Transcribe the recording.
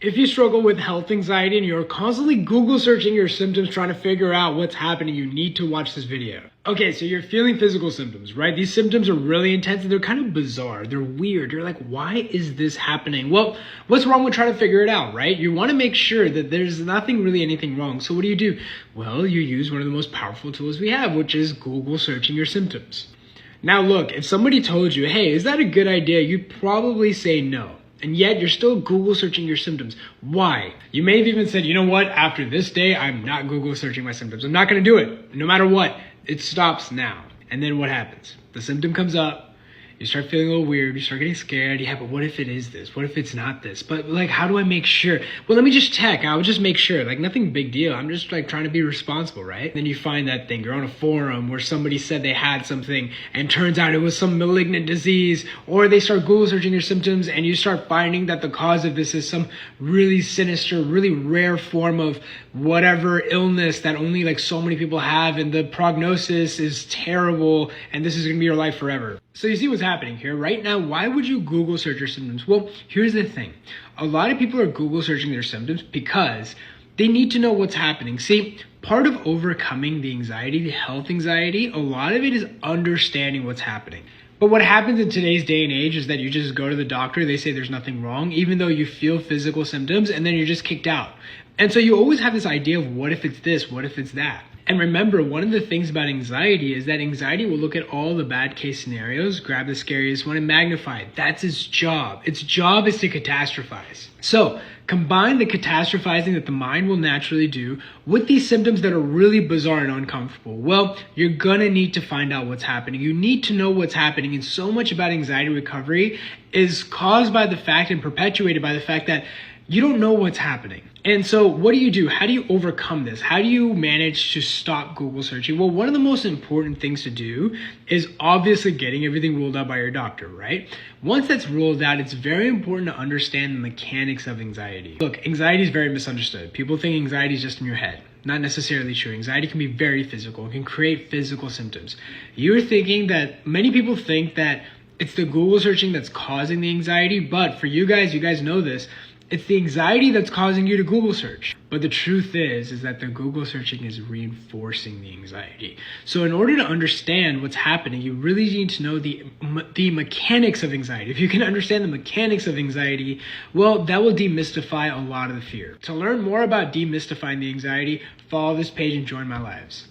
If you struggle with health anxiety and you're constantly Google searching your symptoms trying to figure out what's happening, you need to watch this video. Okay, so you're feeling physical symptoms, right? These symptoms are really intense and they're kind of bizarre. They're weird. You're like, why is this happening? Well, what's wrong with trying to figure it out, right? You want to make sure that there's anything wrong. So what do? Well, you use one of the most powerful tools we have, which is Google searching your symptoms. Now look, if somebody told you, hey, is that a good idea? You'd probably say no. And yet you're still Google searching your symptoms. Why? You may have even said, you know what? After this day, I'm not Google searching my symptoms. I'm not going to do it. No matter what, it stops now. And then what happens? The symptom comes up. You start feeling a little weird. You start getting scared. Yeah, but what if it is this? What if it's not this? But like, how do I make sure? Well, let me just check. I'll just make sure. Like, nothing big deal. I'm just like trying to be responsible, right? Then you find that thing. You're on a forum where somebody said they had something and turns out it was some malignant disease. Or they start Google searching your symptoms and you start finding that the cause of this is some really sinister, really rare form of whatever illness that only like so many people have. And the prognosis is terrible. And this is going to be your life forever. So you see what's happening here right now. Why would you Google search your symptoms? Well, here's the thing. A lot of people are Google searching their symptoms because they need to know what's happening. See, part of overcoming the anxiety, the health anxiety, a lot of it is understanding what's happening. But what happens in today's day and age is that you just go to the doctor, they say there's nothing wrong, even though you feel physical symptoms, and then you're just kicked out. And so you always have this idea of what if it's this, what if it's that? And remember, one of the things about anxiety is that anxiety will look at all the bad case scenarios, grab the scariest one and magnify it. That's its job. Its job is to catastrophize. So combine the catastrophizing that the mind will naturally do with these symptoms that are really bizarre and uncomfortable. Well, you're gonna need to find out what's happening. You need to know what's happening. And so much about anxiety recovery is caused by the fact and perpetuated by the fact that you don't know what's happening. And so what do? How do you overcome this? How do you manage to stop Google searching? Well, one of the most important things to do is obviously getting everything ruled out by your doctor, right? Once that's ruled out, it's very important to understand the mechanics of anxiety. Look, anxiety is very misunderstood. People think anxiety is just in your head. Not necessarily true. Anxiety can be very physical. It can create physical symptoms. Many people think that it's the Google searching that's causing the anxiety, but for you guys know this, it's the anxiety that's causing you to Google search. But the truth is that the Google searching is reinforcing the anxiety. So in order to understand what's happening, you really need to know the mechanics of anxiety. If you can understand the mechanics of anxiety, well, that will demystify a lot of the fear. To learn more about demystifying the anxiety, follow this page and join my lives.